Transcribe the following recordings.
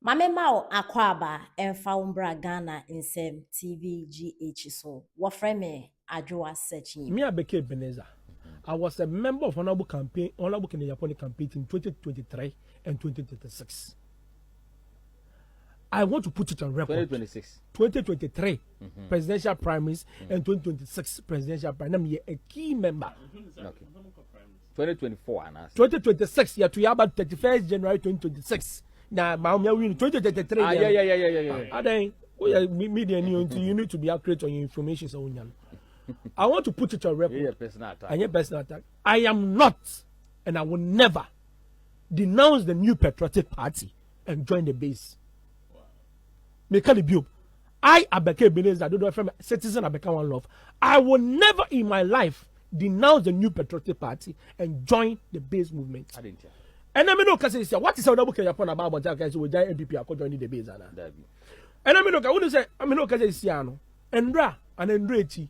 Mame Mao Akwaba Emfa Umbra Ghana Insem TVGH so wafre me adwoa searching. Me Abeke Ebenezer. I was a member of Honorable Kenya Japan campaign in 2023 and 2026. I want to put it on record. 2023 presidential primaries and 2026 presidential primaries. I'm a key member. Okay. 2024 and 2026, yeah, to about 31st January 2026. Now, Maumia win 2023. Yeah. I think media you need to be accurate on your information. So, I want to put it on record. Yeah, personal attack. And personal attack. I am not, and I will never denounce the new patriotic party and join the base. Make the view. I Abeke Ebenezer, I don't know if I'm a citizen Abeke One Love. I will never in my life denounce the new patriotic party and join the base movement. I didn't. And I mean, no, because what is our Kenya upon about Jack? We join NPP. I could join the base. And I mean, look, I wouldn't say, I mean, no, because it's Siano, Endra, and Endrechi,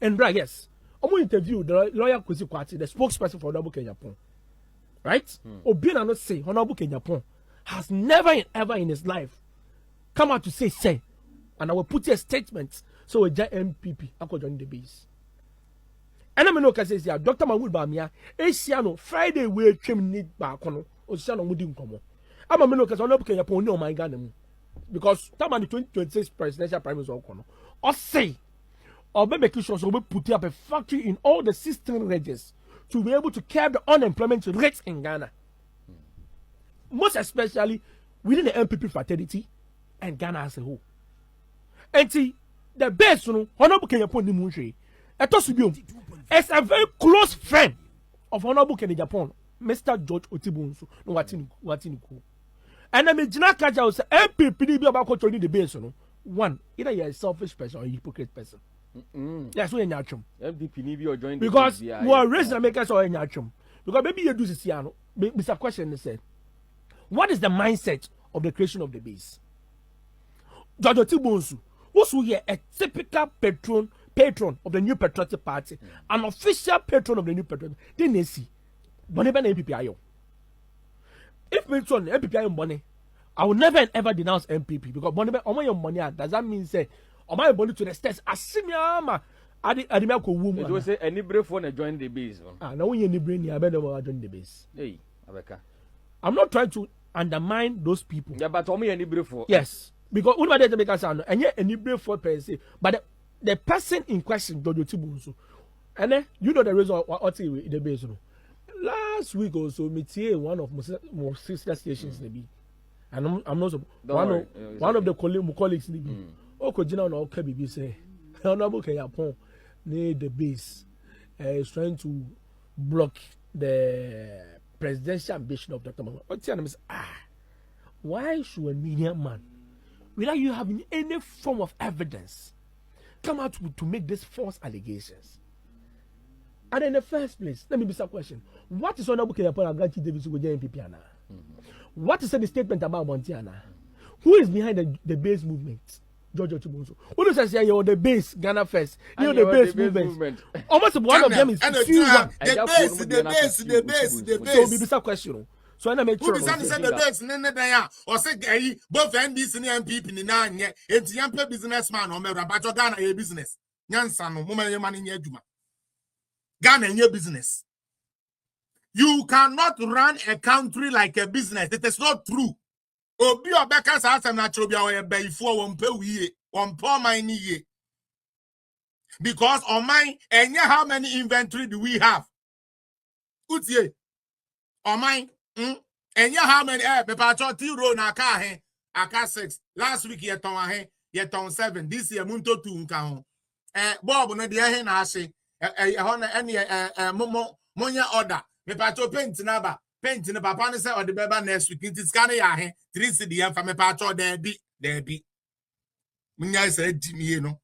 Endra, yes. I'm going to interview the lawyer Kwesi Kwati, the spokesperson for Honorable Kenya Pon. Right? Obiana not say Honorable Kenya Pon has never and ever in his life come out to say, and I will put a statement so we join NPP. I could join the base. And I mean, look, I say, Dr. Mahmoud Bamia, Asiano, Friday, we came need back on Osiano Mudim Como. I'm a look at Honorable Kenya Pon, no, my God, because time on the 2026 presidential primaries or say, or make sure so we put up a factory in all the system regions to be able to curb the unemployment rates in Ghana. Most especially within the NPP fraternity and Ghana as a whole. And see, the best, Honorable Kenya Pon Nimunche, as a very close friend of Honorable Kenya Japan, Mr. George Otibunsu, no Watiniku. And I mean, Jinaka was NPP about controlling the base. One, either you're a selfish person or a hypocrite person. That's what you're NPP need you join because you are raising makers or in Yachum. Because maybe you do this, Mr. Question is said, what is the mindset of the creation of the base? George Otibunsu was here a typical patron of the new patriotic party, an official patron of the new patriotic. Didn't they see? But never NPP. If patron NPP money, I will never and ever denounce NPP because money your money does that mean say or my money to the states asimiama adimako woman. It was any brave one join the base. No one any brain I better join the base. Hey, Abeka. I'm not trying to undermine those people. Yeah, but only any brave for. Yes, because what about make us sound and yet any brave for per se, but the person in question, Dodo Tibunsu, and then you know the reason what the base. Last week also, me one of my sister stations in and I'm not one of the colleagues in the Oh, Kojina no KBB say, Honorable Kenya Pon near the base is trying to block the presidential ambition of Dr. Mahmoud. What's your name is why should a media man, without you having any form of evidence, come out to make these false allegations? And in the first place, let me ask a question. What is Honorable Kenya Pon Aganti Davis with NPP? What is the statement about Montiana? Who is behind the base movement? George Otibunsu. Who does say you're the base Ghana first? You're the base movement. Almost one of them is the base. So be a question. So I make sure. Who decided the base? Nene or say gay both NDC and NPP in nine it's young businessman or Mera but Ghana a business. Nyansan, woman, your money in your Juma. Ghana in your business. You cannot run a country like a business. It is not true. Obi Obeka's house and natural be our bay for 1 per year, 1 per mine year. Because on mine, and how many inventory do we have? Good year. On mine, and how many Pepacho T row na car he, a car 6. Last week yet on 7. This year Munto 2 count. Bob no dear hen ashe, any monya order. Pepacho paint naba. Paint in the papa say or the baby next week. It is canny yahe. 3 CDM from a patch or there be. Munya said Jimmy, you know.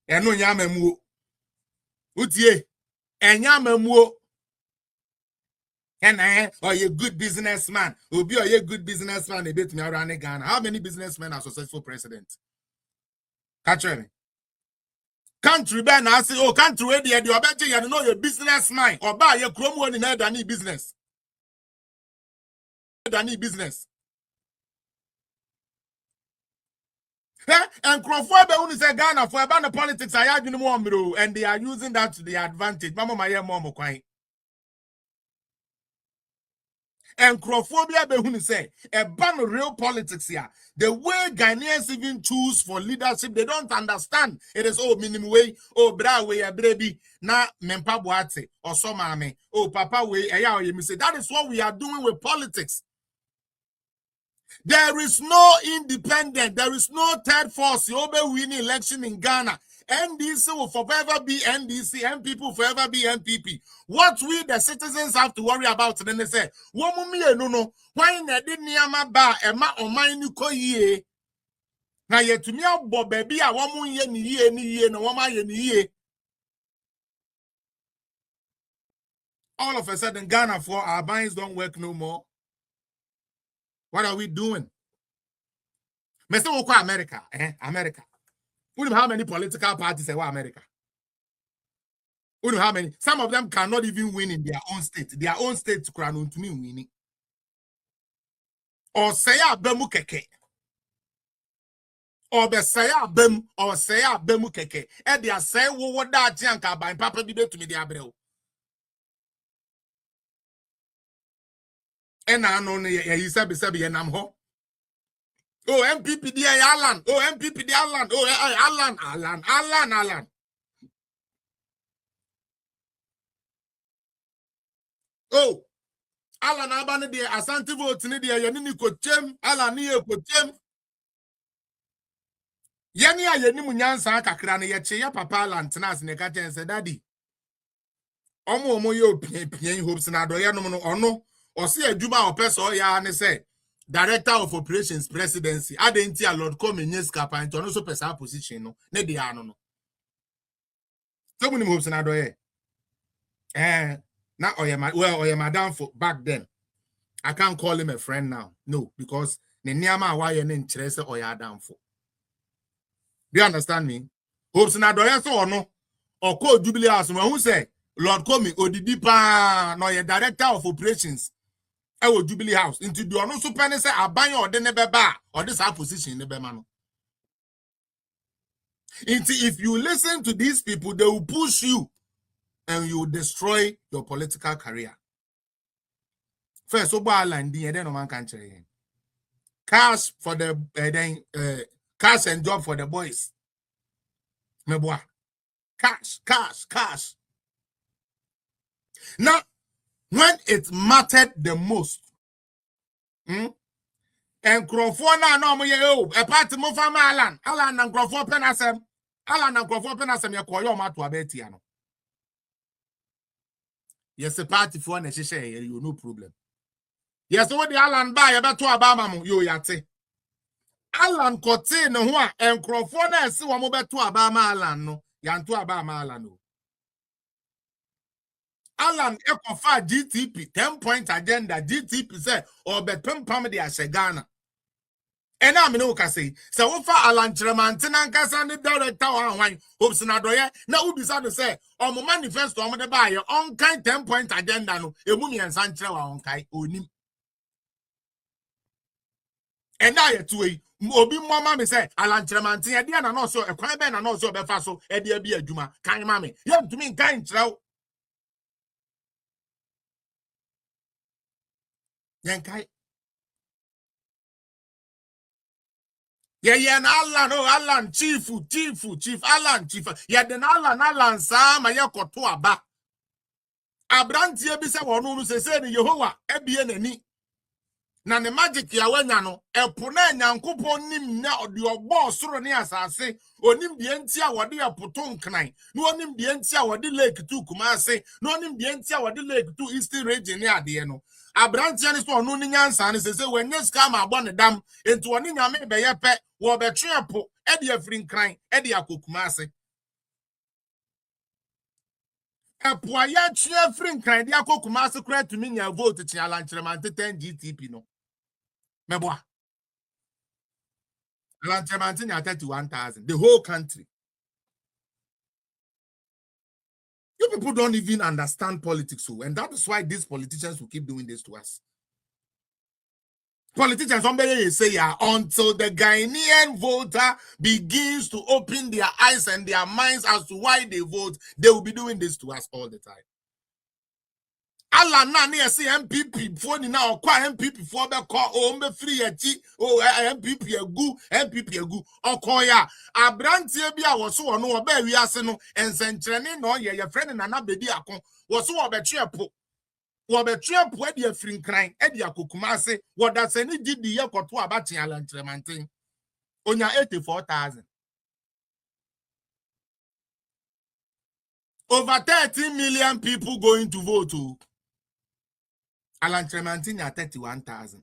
And no yamamu. Utie. And yamamu. And or you good businessman. Will be a good businessman. A bit me around Ghana. How many businessmen are successful president? Catch me. Country ben I say, oh, country where you are betting you know your businessman or buy your chrome one in any business. Business. And Crawford be uni say Ghana for about the politics I had in more and they are using that to their advantage. Mama my mom kwai. And Crawfobia be uni say a ban real politics here. The way Ghanaians even choose for leadership, they don't understand. It is minimum way, bra way a baby, na mempa boate or so mame, papa way you say that is what we are doing with politics. There is no independent, there is no third force. You will win election in Ghana. NDC will forever be NDC, NPP will forever be NPP. What we the citizens have to worry about, then they say, no, why didn't Yama ba Emma or mine ye? Now yet to me, Bob baby, I want ye, no woman ye. All of a sudden, Ghana for our binds don't work no more. What are we doing? Mr. Oko America, America. We know how many political parties are in America. We know how many. Some of them cannot even win in their own state. Their own state crown to me winning. Or say bemu keke. Or be say bem or say bemu keke. E dia say wo da janka by papa bi to me dia brɛ. E na no ne ye sabi ye nam ho. Oh, NPP dia Alan. Oh, NPP dia Alan. Oh, Alan. Oh, Alan abane dia Asante vote ni dia ye ni kochem. Alan ni ye kochem. Yeni a yeni munyansa kakra ne ye che ya papa Alan tenas ne ka ten se daddy. Omo ye opien hopes na do ye no no ono. O se adwuma opeso ya ne say Director of Operations Presidency. Adenti a Lord come in Yeska and no so pesa position no. Ne de ano no. So many hopes na do ye. Now oye madam for back then. I can't call him a friend now. No, because ne niama why ne nkyerese oya adamfo. Do you understand me? Hopes na do ye so ono. Or call Jubilee House who say Lord come odidi pa no ye Director of Operations. I will Jubilee House into the ono super say aban or the nebeba or this position in the bema. If you listen to these people, they will push you and you will destroy your political career. First, and then no man can change. Cash for the cash and job for the boys. Me boy. Cash. Now, when it mattered the most, and Crawford no mo a party mo fama Alan and Crawford penasem ya koyo ma to abeti ano. Yes, a party for na share you no problem. Yes, what the Alan buy ya beto abama mo yo yate. Alan kote no ho a and Crawford na se wo mo beto abama Alan no yanto abama Alan no. Alan ekofa GTP 10-point agenda GTP say or betom pam de Ghana. And I'm no say so we for Alan Tremantina nkasa ne director wan hopes na doye na ubisa to say o mo manifesto o mo de buy on kind 10-point agenda no emu mi ensa nkyere wa on kai onim. And now you obi mama me say Alan Tremantina dia na no so e kwan be na no so be fa so e dia bi adwuma kan ma me ye ntumi nkan nkyere. Yankai. Yeah, Alan, chief, Alan, chief. Yeah, then Alan, Sam, I koto aba. Abrantie bi se wono no se ni Yehowa ebie nani. Na ne magic ya wanya no, epo na nyankopon nim na ode ogbo soro ne asase, onim de enti a wode epoto nkran. No onim de enti a wode lake 2 Kumase, no onim de enti a wode lake 2 Eastern region ne ade no. Abrantie ne so no ni nyansa ne se wenye ska ma abo ne dam, enti woni nyame be ye pe wo be twe epo e de afri nkran e de akokumase. Epo aya twe afri nkran de akokumase kura tumi nya vote chi alankyeremante 10 GTP no. Meboa. Alankyeremante nya 31,000 the whole country. You people don't even understand politics, so and that is why these politicians will keep doing this to us. Politicians say until the Ghanaian voter begins to open their eyes and their minds as to why they vote, they will be doing this to us all the time. Allah na near see MPP for now MPP for be call free MPP egu okoya abrantie bia wo so no oba wiase no ensenkyerene no ye friend na bedi akon wo so obetwepo wo edi afrin kran edi akokuma ase wo da se ni gidi ye koto abaten alantremanten onya 84,000 over 13 million people going to vote. Alan Tremantin at 31,000.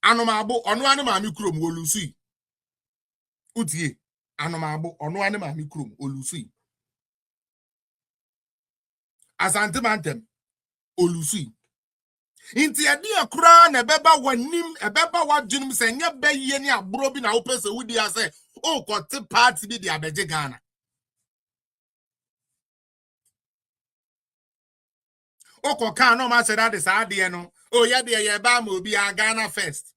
Anomabo, ono mami krum olusi. Utie. Anomabo, ono mami krum olusi. Asante mantem olusi. Inti adi akura na beba wanim, ebeba wadjunum se nye be ye ni abro bi na opese wudi ase o kote party bi di abeje Ghana. Oko kan no ma se that is adie no. Oh yeah, ye ba mo bi a Ghana first.